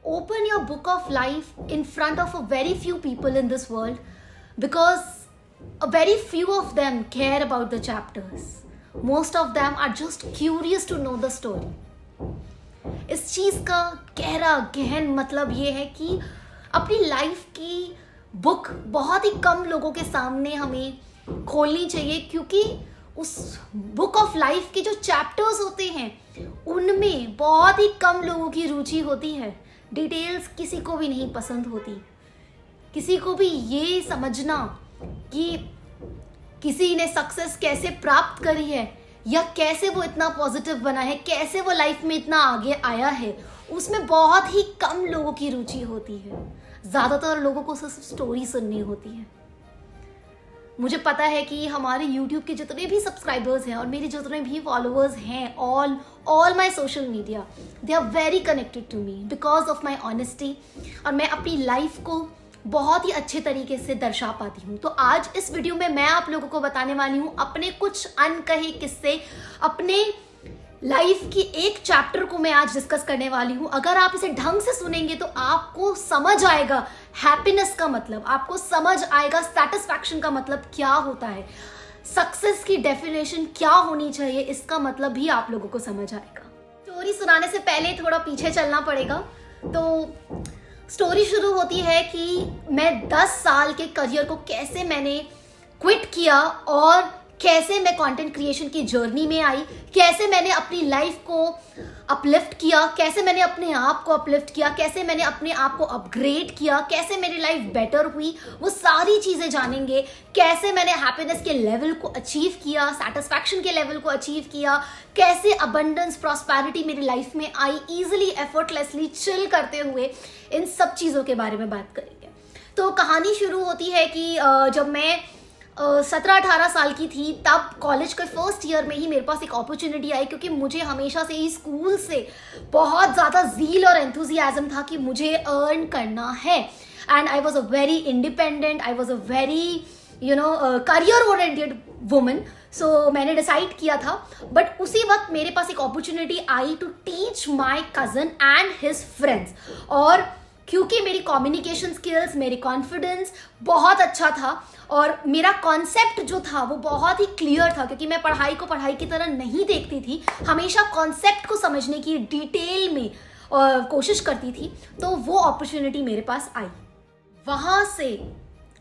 open your book of life in front of a very few people in this world, because a very few of them care about the chapters. Most of them are just curious to know the story. इस चीज़ का गहन मतलब ये है कि अपनी life की book बहुत ही कम लोगों के सामने हमें खोलनी चाहिए, क्योंकि उस बुक ऑफ लाइफ के जो चैप्टर्स होते हैं उनमें बहुत ही कम लोगों की रुचि होती है. डिटेल्स किसी को भी नहीं पसंद होती. किसी को भी ये समझना कि किसी ने सक्सेस कैसे प्राप्त करी है या कैसे वो इतना पॉजिटिव बना है, कैसे वो लाइफ में इतना आगे आया है, उसमें बहुत ही कम लोगों की रुचि होती है. ज़्यादातर लोगों को सिर्फ स्टोरी सुननी होती है. मुझे पता है कि हमारे YouTube के जितने भी सब्सक्राइबर्स हैं और मेरे जितने भी फॉलोअर्स हैं, all my social media, they are very connected to me because of my honesty. और मैं अपनी लाइफ को बहुत ही अच्छे तरीके से दर्शा पाती हूँ. तो आज इस वीडियो में मैं आप लोगों को बताने वाली हूँ अपने कुछ अनकहे किस्से, अपने लाइफ की एक चैप्टर को मैं आज डिस्कस करने वाली हूँ. अगर आप इसे ढंग से सुनेंगे तो आपको समझ आएगा हैप्पीनेस का मतलब, आपको समझ आएगा सेटिस्फैक्शन का मतलब क्या होता है, सक्सेस की डेफिनेशन क्या होनी चाहिए, इसका मतलब भी आप लोगों को समझ आएगा. स्टोरी सुनाने से पहले थोड़ा पीछे चलना पड़ेगा. तो स्टोरी शुरू होती है कि मैं 10 साल के करियर को कैसे मैंने क्विट किया और कैसे मैं कंटेंट क्रिएशन की जर्नी में आई, कैसे मैंने अपनी लाइफ को अपलिफ्ट किया, कैसे मैंने अपने आप को अपलिफ्ट किया, कैसे मैंने अपने आप को अपग्रेड किया, कैसे मेरी लाइफ बेटर हुई, वो सारी चीज़ें जानेंगे. कैसे मैंने हैप्पीनेस के लेवल को अचीव किया, सेटिस्फैक्शन के लेवल को अचीव किया, कैसे अबंडेंस प्रॉस्पेरिटी मेरी लाइफ में आई ईजिली, एफर्टलेसली, चिल करते हुए. इन सब चीज़ों के बारे में बात करेंगे. तो कहानी शुरू होती है कि जब मैं 17-18 साल की थी, तब कॉलेज के फर्स्ट ईयर में ही मेरे पास एक अपॉर्चुनिटी आई, क्योंकि मुझे हमेशा से ही स्कूल से बहुत ज़्यादा ज़ील और एंथुजियाज्म था कि मुझे अर्न करना है. And I was a very independent, I was a very career oriented woman. So मैंने डिसाइड किया था. बट उसी वक्त मेरे पास एक अपॉर्चुनिटी आई to teach my cousin and his friends. और क्योंकि मेरी कम्युनिकेशन स्किल्स, मेरी कॉन्फिडेंस बहुत अच्छा था और मेरा कॉन्सेप्ट जो था वो बहुत ही क्लियर था, क्योंकि मैं पढ़ाई को पढ़ाई की तरह नहीं देखती थी, हमेशा कॉन्सेप्ट को समझने की डिटेल में कोशिश करती थी. तो वो अपॉर्चुनिटी मेरे पास आई. वहाँ से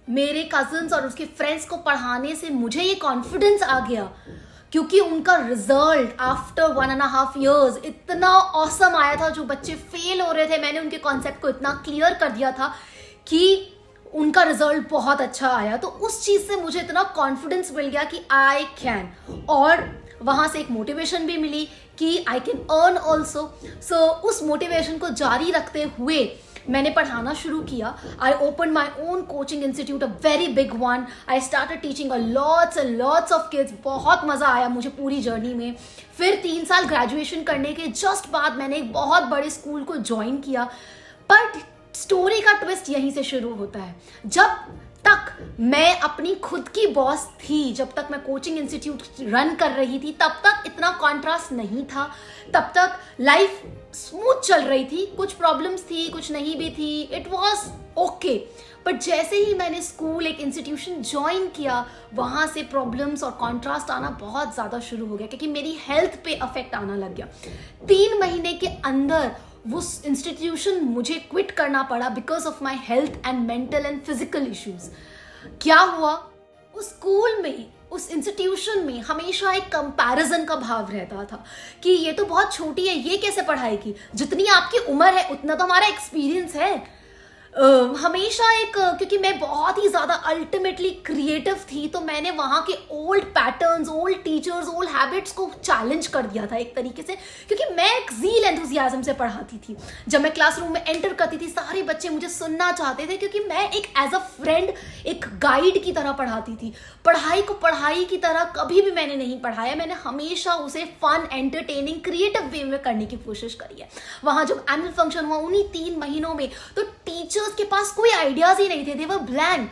मेरे कज़न्स और उसके फ्रेंड्स को पढ़ाने से मुझे ये कॉन्फिडेंस आ गया, क्योंकि उनका रिजल्ट आफ्टर 1.5 years इतना ऑसम आया था. जो बच्चे फेल हो रहे थे, मैंने उनके कॉन्सेप्ट को इतना क्लियर कर दिया था कि उनका रिजल्ट बहुत अच्छा आया. तो उस चीज़ से मुझे इतना कॉन्फिडेंस मिल गया कि आई कैन, और वहाँ से एक मोटिवेशन भी मिली कि आई कैन अर्न ऑल्सो. सो उस मोटिवेशन को जारी रखते हुए मैंने पढ़ाना शुरू किया. I open my own coaching institute, a very big one. I started teaching a lots and lots of kids. बहुत मज़ा आया मुझे पूरी जर्नी में. फिर 3 साल ग्रेजुएशन करने के जस्ट बाद मैंने एक बहुत बड़े स्कूल को ज्वाइन किया. बट स्टोरी का ट्विस्ट यहीं से शुरू होता है. जब तक मैं अपनी खुद की बॉस थी, जब तक मैं कोचिंग इंस्टीट्यूट रन कर रही थी, तब तक इतना कॉन्ट्रास्ट नहीं था. तब तक लाइफ स्मूथ चल रही थी. कुछ प्रॉब्लम्स थी, कुछ नहीं भी थी. It was okay. बट जैसे ही मैंने स्कूल, एक इंस्टीट्यूशन ज्वाइन किया, वहाँ से प्रॉब्लम्स और कॉन्ट्रास्ट आना बहुत ज़्यादा शुरू हो गया, क्योंकि मेरी हेल्थ पे अफेक्ट आना लग गया. 3 महीने के अंदर वो इंस्टीट्यूशन मुझे क्विट करना पड़ा because of my health and mental and physical issues. क्या हुआ, उस स्कूल में, उस इंस्टीट्यूशन में हमेशा एक कंपैरिजन का भाव रहता था कि ये तो बहुत छोटी है, ये कैसे पढ़ाएगी, जितनी आपकी उम्र है उतना तो हमारा एक्सपीरियंस है. हमेशा एक, क्योंकि मैं बहुत ही ज़्यादा अल्टीमेटली क्रिएटिव थी, तो मैंने वहाँ के old patterns, old teachers, old habits को चैलेंज कर दिया था एक तरीके से, क्योंकि मैं एक ज़ील एंथुजियाज्म से पढ़ाती थी. जब मैं क्लासरूम में एंटर करती थी, सारे बच्चे मुझे सुनना चाहते थे, क्योंकि मैं एक एज अ फ्रेंड, एक गाइड की तरह पढ़ाती थी. पढ़ाई को पढ़ाई की तरह कभी भी मैंने नहीं पढ़ाया. मैंने हमेशा उसे फन, एंटरटेनिंग, क्रिएटिव वे में करने की कोशिश करी है. वहाँ जब एनुअल फंक्शन हुआ उन्हीं 3 महीनों में, तो टीचर्स के पास कोई आइडियाज ही नहीं थे. They were blank.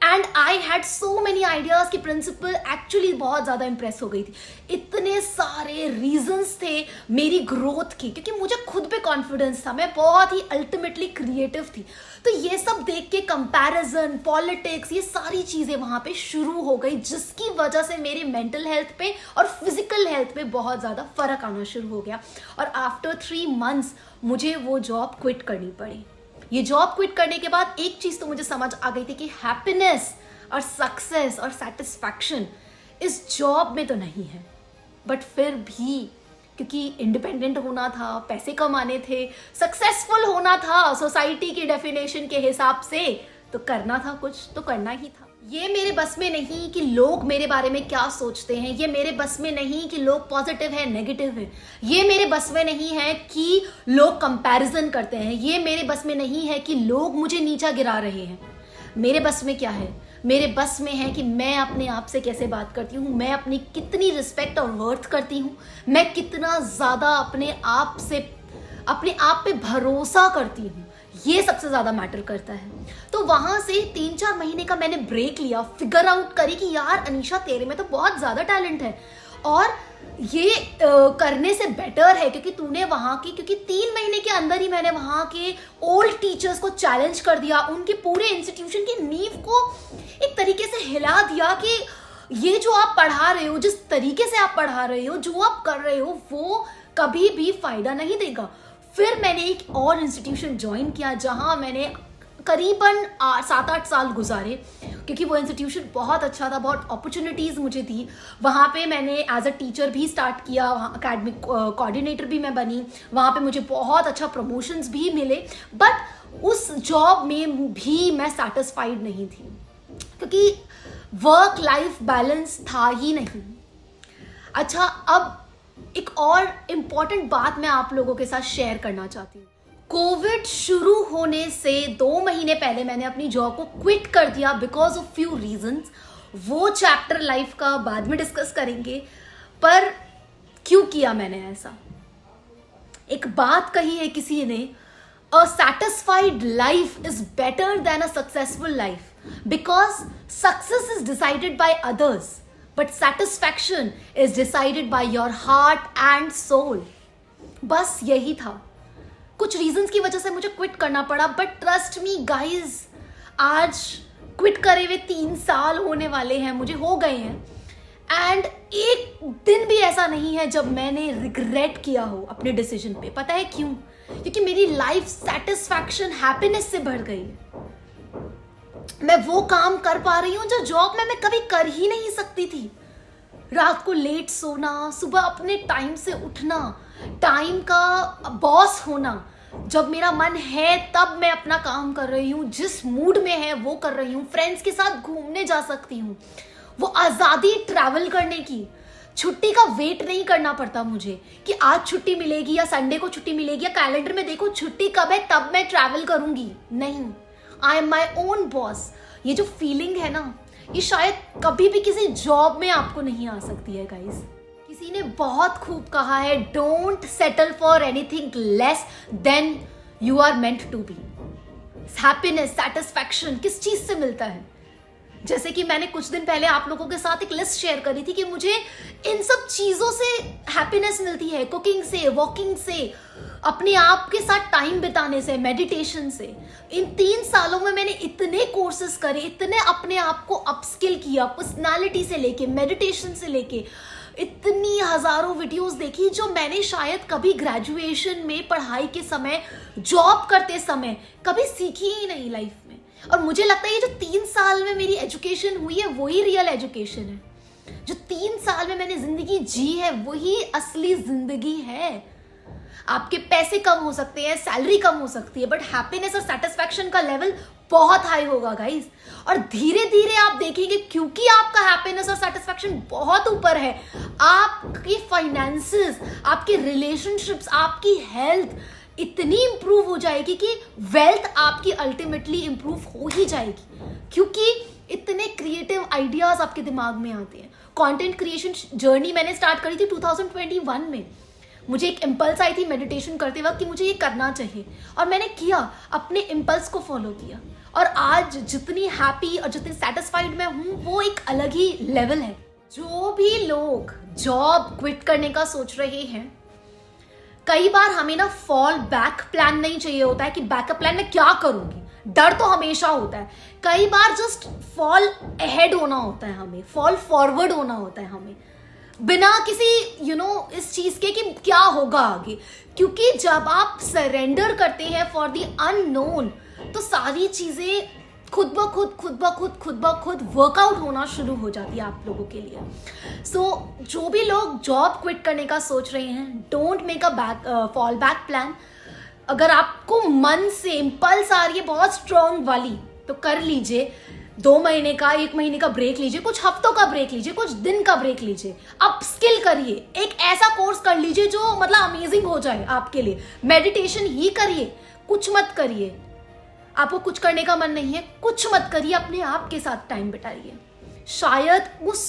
And I had so many ideas कि प्रिंसिपल एक्चुअली बहुत ज़्यादा इंप्रेस हो गई थी. इतने सारे रीजंस थे मेरी ग्रोथ के, क्योंकि मुझे खुद पे कॉन्फिडेंस था, मैं बहुत ही अल्टीमेटली क्रिएटिव थी. तो ये सब देख के कंपैरिजन, पॉलिटिक्स, ये सारी चीज़ें वहाँ पे शुरू हो गई, जिसकी वजह से मेरे मेंटल हेल्थ पे और फिजिकल हेल्थ पे बहुत ज़्यादा फर्क आना शुरू हो गया. और आफ्टर 3 months मुझे वो जॉब क्विट करनी पड़ी. ये जॉब क्विट करने के बाद एक चीज तो मुझे समझ आ गई थी कि हैप्पीनेस और सक्सेस और सेटिस्फैक्शन इस जॉब में तो नहीं है. बट फिर भी क्योंकि इंडिपेंडेंट होना था, पैसे कमाने थे, सक्सेसफुल होना था सोसाइटी की डेफिनेशन के हिसाब से, तो करना था, कुछ तो करना ही था. ये मेरे बस में नहीं कि लोग मेरे बारे में क्या सोचते हैं, ये मेरे बस में नहीं कि लोग पॉजिटिव है, नेगेटिव है, ये मेरे बस में नहीं है कि लोग कंपैरिजन करते हैं, ये मेरे बस में नहीं है कि लोग मुझे नीचा गिरा रहे हैं. मेरे बस में क्या है? मेरे बस में है कि मैं अपने आप से कैसे बात करती हूँ, मैं अपनी कितनी रिस्पेक्ट और वर्थ करती हूँ, मैं कितना ज़्यादा अपने आप पे भरोसा करती हूँ. ये सबसे ज़्यादा मैटर करता है. तो वहाँ से 3-4 महीने का मैंने ब्रेक लिया, फिगर आउट करी कि यार अनीशा तेरे में तो बहुत ज़्यादा टैलेंट है और ये करने से बेटर है क्योंकि तूने वहाँ की, क्योंकि 3 महीने के अंदर ही मैंने वहाँ के ओल्ड टीचर्स को चैलेंज कर दिया, उनके पूरे इंस्टीट्यूशन की नींव को एक तरीके से हिला दिया कि ये जो आप पढ़ा रहे हो, जिस तरीके से आप पढ़ा रहे हो, जो आप कर रहे हो, वो कभी भी फायदा नहीं देगा. फिर मैंने एक और इंस्टीट्यूशन ज्वाइन किया जहाँ मैंने करीबन 7-8 साल गुजारे, क्योंकि वो इंस्टीट्यूशन बहुत अच्छा था, बहुत अपॉर्चुनिटीज़ मुझे दी. वहाँ पे मैंने एज अ टीचर भी स्टार्ट किया, वहाँ अकेडमिक कोऑर्डिनेटर भी मैं बनी, वहाँ पे मुझे बहुत अच्छा प्रमोशंस भी मिले. बट उस जॉब में भी मैं सेटिस्फाइड नहीं थी क्योंकि वर्क लाइफ बैलेंस था ही नहीं. अच्छा, अब एक और इम्पॉर्टेंट बात मैं आप लोगों के साथ शेयर करना चाहती हूँ. कोविड शुरू होने से 2 महीने पहले मैंने अपनी जॉब को क्विट कर दिया बिकॉज ऑफ फ्यू रीजंस. वो चैप्टर लाइफ का बाद में डिस्कस करेंगे. पर क्यों किया मैंने ऐसा? एक बात कही है किसी ने, a satisfied life is better than a successful life because success is decided by others but satisfaction is decided by your heart and soul. बस यही था. कुछ रीजंस की वजह से मुझे क्विट करना पड़ा, बट ट्रस्ट मी गाइज, आज क्विट करे हुए 3 साल होने वाले हैं, मुझे हो गए हैं. एंड एक दिन भी ऐसा नहीं है जब मैंने रिग्रेट किया हो अपने डिसीजन पे. पता है क्यों? क्योंकि मेरी लाइफ सेटिस्फैक्शन, हैप्पीनेस से भर गई है. मैं वो काम कर पा रही हूँ जो जॉब में मैं कभी कर ही नहीं सकती थी. रात को लेट सोना, सुबह अपने टाइम से उठना, टाइम का बॉस होना. जब मेरा मन है तब मैं अपना काम कर रही हूँ, जिस मूड में है वो कर रही हूँ, फ्रेंड्स के साथ घूमने जा सकती हूँ. वो आज़ादी ट्रैवल करने की, छुट्टी का वेट नहीं करना पड़ता मुझे कि आज छुट्टी मिलेगी या संडे को छुट्टी मिलेगी या कैलेंडर में देखो छुट्टी कब है तब मैं ट्रैवल करूंगी. नहीं, I am my own boss. ये जो फीलिंग है ना, ये शायद कभी भी किसी जॉब में आपको नहीं आ सकती है गाइस. किसी ने बहुत खूब कहा है, don't settle for anything less than you are meant to be. Happiness, satisfaction किस चीज से मिलता है? जैसे कि मैंने कुछ दिन पहले आप लोगों के साथ एक लिस्ट शेयर करी थी कि मुझे इन सब चीज़ों से हैप्पीनेस मिलती है. कुकिंग से, वॉकिंग से, अपने आप के साथ टाइम बिताने से, मेडिटेशन से. इन 3 सालों में मैंने इतने कोर्सेज करे, इतने अपने आप को अपस्किल किया, पर्सनालिटी से लेके, मेडिटेशन से लेके, इतनी हज़ारों वीडियोस देखी जो मैंने शायद कभी ग्रेजुएशन में, पढ़ाई के समय, जॉब करते समय कभी सीखी ही नहीं लाइफ में. और मुझे लगता है ये जो 3 साल में मेरी एजुकेशन हुई है वही रियल एजुकेशन है. जो 3 साल में मैंने जिंदगी जी है वही असली जिंदगी है. आपके पैसे कम हो सकते हैं, सैलरी कम हो सकती है, बट हैप्पीनेस और सेटिस्फैक्शन का लेवल बहुत हाई होगा गाइस. और धीरे धीरे आप देखेंगे क्योंकि आपका हैप्पीनेस और सेटिस्फैक्शन बहुत ऊपर है, आपकी फाइनेंसेस, आपके रिलेशनशिप्स, आपकी हेल्थ इतनी इंप्रूव हो जाएगी कि वेल्थ आपकी अल्टीमेटली इंप्रूव हो ही जाएगी, क्योंकि इतने क्रिएटिव आइडियाज आपके दिमाग में आते हैं. कंटेंट क्रिएशन जर्नी मैंने स्टार्ट करी थी 2021 में. मुझे एक इम्पल्स आई थी मेडिटेशन करते वक्त कि मुझे ये करना चाहिए, और मैंने किया, अपने इम्पल्स को फॉलो किया, और आज जितनी हैप्पी और जितनी सेटिस्फाइड मैं हूँ वो एक अलग ही लेवल है। जो भी लोग जॉब क्विट करने का सोच रहे हैं, कई बार हमें ना फॉल बैक प्लान नहीं चाहिए होता है कि बैकअप प्लान में क्या करूंगी, डर तो हमेशा होता है। कई बार जस्ट फॉल अहेड होना होता है, हमें फॉल फॉरवर्ड होना होता है, हमें बिना किसी इस चीज के कि क्या होगा आगे। क्योंकि जब आप सरेंडर करते हैं फॉर द अननोन, तो सारी चीजें खुद ब खुद वर्कआउट होना शुरू हो जाती है आप लोगों के लिए। सो जो भी लोग जॉब क्विट करने का सोच रहे हैं, don't make a fall back plan. अगर आपको मन से इम्पल्स आ रही है बहुत स्ट्रॉन्ग वाली, तो कर लीजिए। 2 महीने का, 1 महीने का ब्रेक लीजिए, कुछ हफ्तों का ब्रेक लीजिए, कुछ दिन का ब्रेक लीजिए, अप स्किल करिए, एक ऐसा कोर्स कर लीजिए जो मतलब अमेजिंग हो जाए आपके लिए। मेडिटेशन ही करिए, कुछ मत करिए। आपको कुछ करने का मन नहीं है, कुछ मत करिए, अपने आप के साथ टाइम बिताइए। शायद उस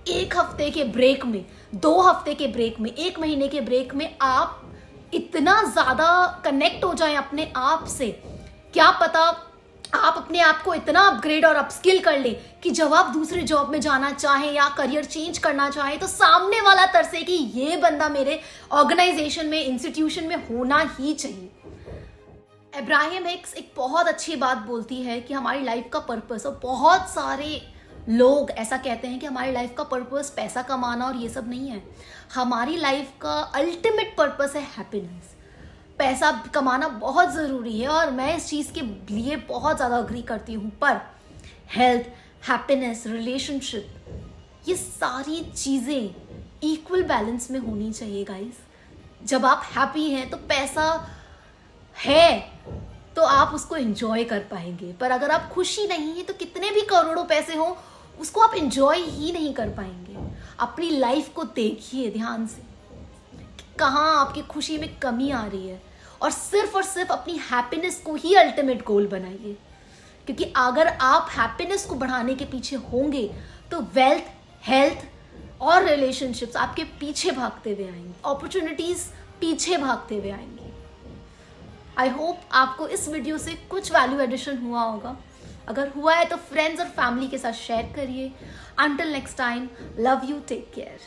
1 हफ्ते के ब्रेक में, 2 हफ्ते के ब्रेक में, 1 महीने के ब्रेक में आप इतना ज्यादा कनेक्ट हो जाएं अपने आप से, क्या पता आप अपने आप को इतना अपग्रेड और अपस्किल कर ले कि जब आप दूसरे जॉब में जाना चाहें या करियर चेंज करना चाहें, तो सामने वाला तरसे कि ये बंदा मेरे ऑर्गेनाइजेशन में, इंस्टीट्यूशन में होना ही चाहिए। अब्राहम हिक्स एक बहुत अच्छी बात बोलती है कि हमारी लाइफ का पर्पस, और बहुत सारे लोग ऐसा कहते हैं कि हमारी लाइफ का पर्पस पैसा कमाना और ये सब नहीं है। हमारी लाइफ का अल्टीमेट पर्पस है हैप्पीनेस। पैसा कमाना बहुत ज़रूरी है और मैं इस चीज़ के लिए बहुत ज़्यादा अग्री करती हूँ, पर हेल्थ, हैप्पीनेस, रिलेशनशिप, ये सारी चीज़ें इक्वल बैलेंस में होनी चाहिए गाइस। जब आप हैप्पी हैं तो पैसा है तो आप उसको एंजॉय कर पाएंगे, पर अगर आप खुशी नहीं है तो कितने भी करोड़ों पैसे हो उसको आप एंजॉय ही नहीं कर पाएंगे। अपनी लाइफ को देखिए ध्यान से, कहाँ आपकी खुशी में कमी आ रही है, और सिर्फ अपनी हैप्पीनेस को ही अल्टीमेट गोल बनाइए। क्योंकि अगर आप हैप्पीनेस को बढ़ाने के पीछे होंगे तो वेल्थ, हेल्थ और रिलेशनशिप्स आपके पीछे भागते हुए आएंगे, अपॉर्चुनिटीज पीछे भागते हुए आएंगे। आई होप आपको इस वीडियो से कुछ वैल्यू एडिशन हुआ होगा। अगर हुआ है तो फ्रेंड्स और फैमिली के साथ शेयर करिए। Until next time, love you, take care.